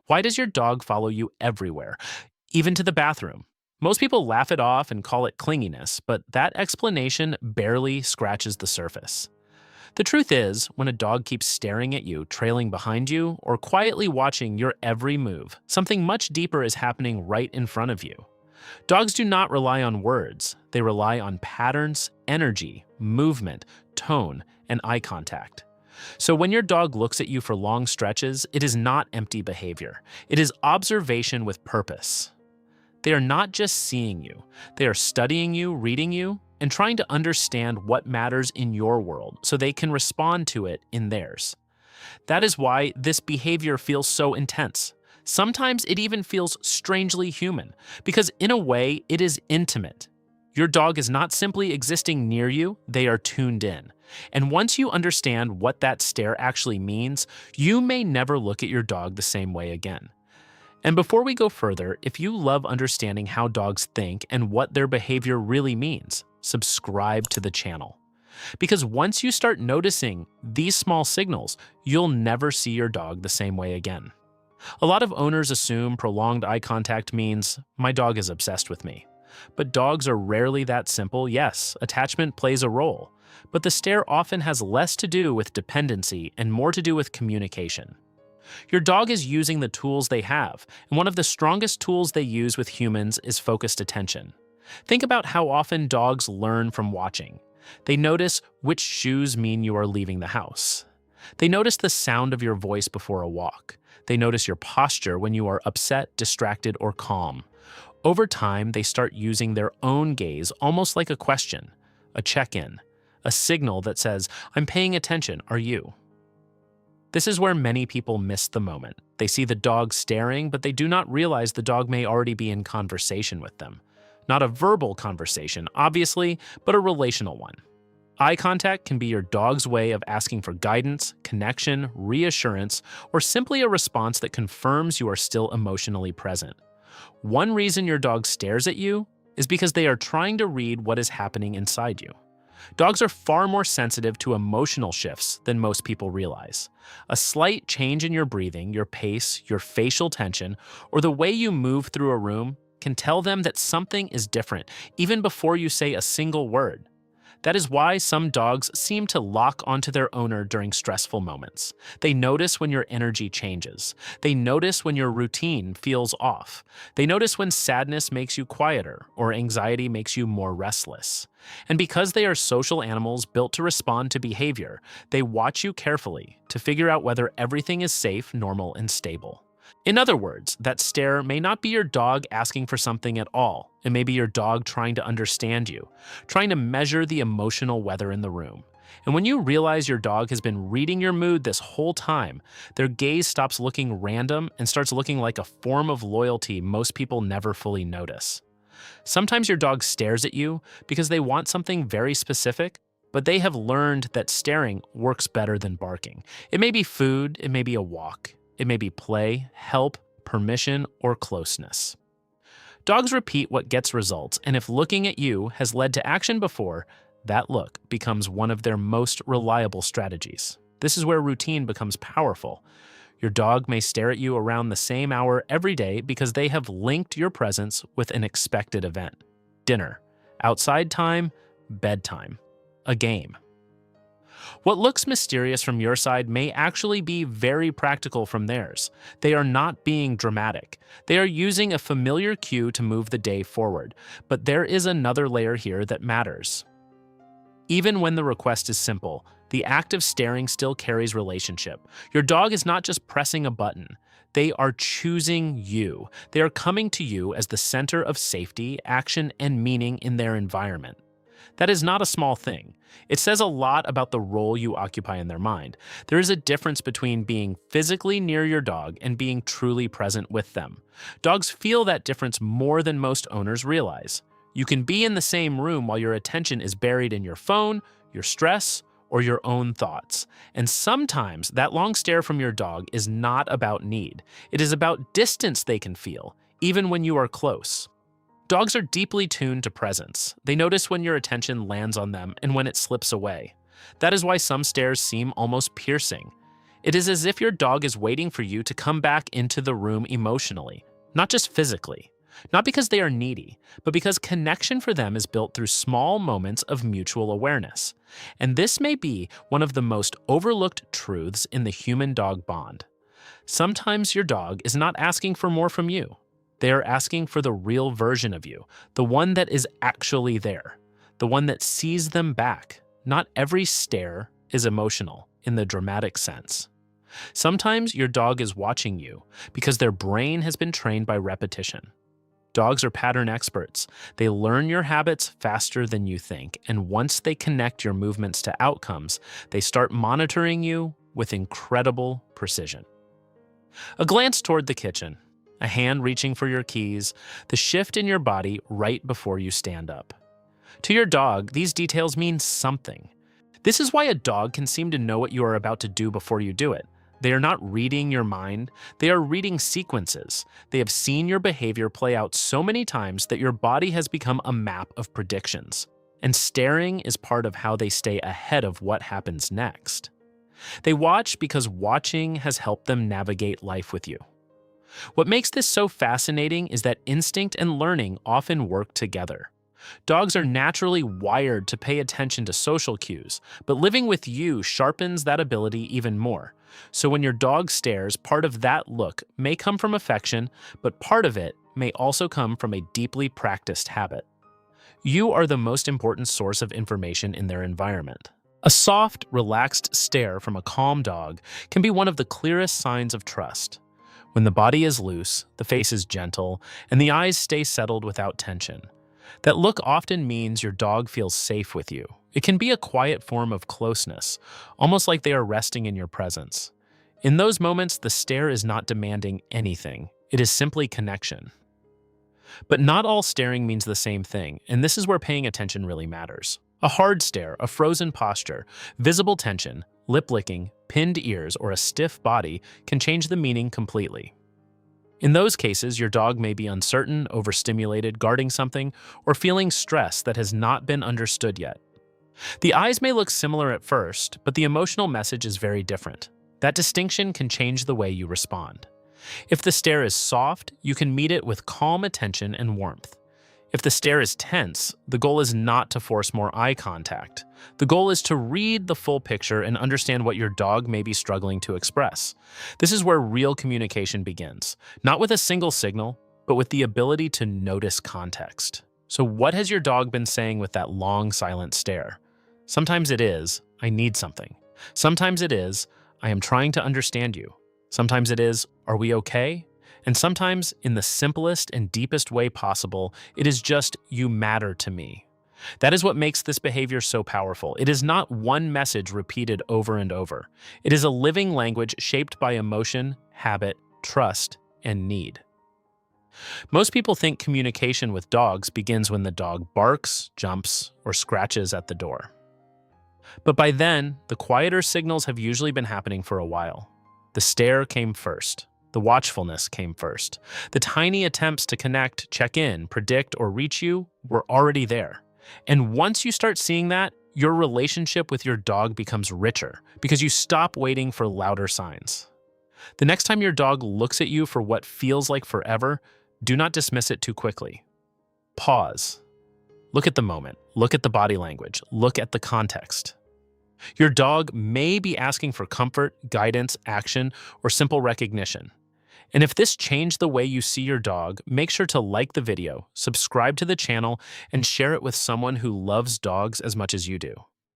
Why does your dog follow you everywhere, even to the bathroom? Most people laugh it off and call it clinginess, but that explanation barely scratches the surface. The truth is, when a dog keeps staring at you, trailing behind you, or quietly watching your every move, something much deeper is happening right in front of you. Dogs do not rely on words, they rely on patterns, energy, movement, tone, and eye contact. So when your dog looks at you for long stretches, it is not empty behavior. It is observation with purpose. They are not just seeing you, they are studying you, reading you, and trying to understand what matters in your world so they can respond to it in theirs. That is why this behavior feels so intense. Sometimes it even feels strangely human, because in a way, it is intimate. Your dog is not simply existing near you, they are tuned in. And once you understand what that stare actually means, you may never look at your dog the same way again. And before we go further, if you love understanding how dogs think and what their behavior really means, subscribe to the channel. Because once you start noticing these small signals, you'll never see your dog the same way again. A lot of owners assume prolonged eye contact means, my dog is obsessed with me. But dogs are rarely that simple. Yes, attachment plays a role, but the stare often has less to do with dependency and more to do with communication. Your dog is using the tools they have, and one of the strongest tools they use with humans is focused attention. Think about how often dogs learn from watching. They notice which shoes mean you are leaving the house. They notice the sound of your voice before a walk. They notice your posture when you are upset, distracted, or calm. Over time, they start using their own gaze almost like a question, a check-in, a signal that says, I'm paying attention, are you? This is where many people miss the moment. They see the dog staring, but they do not realize the dog may already be in conversation with them. Not a verbal conversation, obviously, but a relational one. Eye contact can be your dog's way of asking for guidance, connection, reassurance, or simply a response that confirms you are still emotionally present. One reason your dog stares at you is because they are trying to read what is happening inside you. Dogs are far more sensitive to emotional shifts than most people realize. A slight change in your breathing, your pace, your facial tension, or the way you move through a room can tell them that something is different, even before you say a single word. That is why some dogs seem to lock onto their owner during stressful moments. They notice when your energy changes. They notice when your routine feels off. They notice when sadness makes you quieter or anxiety makes you more restless. And because they are social animals built to respond to behavior, they watch you carefully to figure out whether everything is safe, normal, and stable. In other words, that stare may not be your dog asking for something at all. It may be your dog trying to understand you, trying to measure the emotional weather in the room. And when you realize your dog has been reading your mood this whole time, their gaze stops looking random and starts looking like a form of loyalty most people never fully notice. Sometimes your dog stares at you because they want something very specific, but they have learned that staring works better than barking. It may be food, it may be a walk. It may be play, help, permission, or closeness. Dogs repeat what gets results, and if looking at you has led to action before, that look becomes one of their most reliable strategies. This is where routine becomes powerful. Your dog may stare at you around the same hour every day because they have linked your presence with an expected event. Dinner, outside time, bedtime, a game. What looks mysterious from your side may actually be very practical from theirs. They are not being dramatic. They are using a familiar cue to move the day forward. But there is another layer here that matters. Even when the request is simple, the act of staring still carries relationship. Your dog is not just pressing a button. They are choosing you. They are coming to you as the center of safety, action, and meaning in their environment. That is not a small thing. It says a lot about the role you occupy in their mind. There is a difference between being physically near your dog and being truly present with them. Dogs feel that difference more than most owners realize. You can be in the same room while your attention is buried in your phone, your stress, or your own thoughts. And sometimes that long stare from your dog is not about need. It is about distance they can feel, even when you are close. Dogs are deeply tuned to presence. They notice when your attention lands on them and when it slips away. That is why some stares seem almost piercing. It is as if your dog is waiting for you to come back into the room emotionally, not just physically. Not because they are needy, but because connection for them is built through small moments of mutual awareness. And this may be one of the most overlooked truths in the human-dog bond. Sometimes your dog is not asking for more from you. They are asking for the real version of you, the one that is actually there, the one that sees them back. Not every stare is emotional in the dramatic sense. Sometimes your dog is watching you because their brain has been trained by repetition. Dogs are pattern experts. They learn your habits faster than you think, and once they connect your movements to outcomes, they start monitoring you with incredible precision. A glance toward the kitchen, a hand reaching for your keys, the shift in your body right before you stand up. To your dog, these details mean something. This is why a dog can seem to know what you are about to do before you do it. They are not reading your mind, they are reading sequences. They have seen your behavior play out so many times that your body has become a map of predictions. And staring is part of how they stay ahead of what happens next. They watch because watching has helped them navigate life with you. What makes this so fascinating is that instinct and learning often work together. Dogs are naturally wired to pay attention to social cues, but living with you sharpens that ability even more. So when your dog stares, part of that look may come from affection, but part of it may also come from a deeply practiced habit. You are the most important source of information in their environment. A soft, relaxed stare from a calm dog can be one of the clearest signs of trust. When the body is loose, the face is gentle, and the eyes stay settled without tension. That look often means your dog feels safe with you. It can be a quiet form of closeness, almost like they are resting in your presence. In those moments, the stare is not demanding anything. It is simply connection. But not all staring means the same thing, and this is where paying attention really matters. A hard stare, a frozen posture, visible tension, lip licking, pinned ears, or a stiff body can change the meaning completely. In those cases, your dog may be uncertain, overstimulated, guarding something, or feeling stress that has not been understood yet. The eyes may look similar at first, but the emotional message is very different. That distinction can change the way you respond. If the stare is soft, you can meet it with calm attention and warmth. If the stare is tense, the goal is not to force more eye contact. The goal is to read the full picture and understand what your dog may be struggling to express. This is where real communication begins, not with a single signal, but with the ability to notice context. So what has your dog been saying with that long, silent stare? Sometimes it is, I need something. Sometimes it is, I am trying to understand you. Sometimes it is, are we okay? And sometimes, in the simplest and deepest way possible, it is just, you matter to me. That is what makes this behavior so powerful. It is not one message repeated over and over. It is a living language shaped by emotion, habit, trust, and need. Most people think communication with dogs begins when the dog barks, jumps, or scratches at the door. But by then, the quieter signals have usually been happening for a while. The stare came first. The watchfulness came first. The tiny attempts to connect, check in, predict, or reach you were already there. And once you start seeing that, your relationship with your dog becomes richer because you stop waiting for louder signs. The next time your dog looks at you for what feels like forever, do not dismiss it too quickly. Pause. Look at the moment. Look at the body language. Look at the context. Your dog may be asking for comfort, guidance, action, or simple recognition. And if this changed the way you see your dog, make sure to like the video, subscribe to the channel, and share it with someone who loves dogs as much as you do.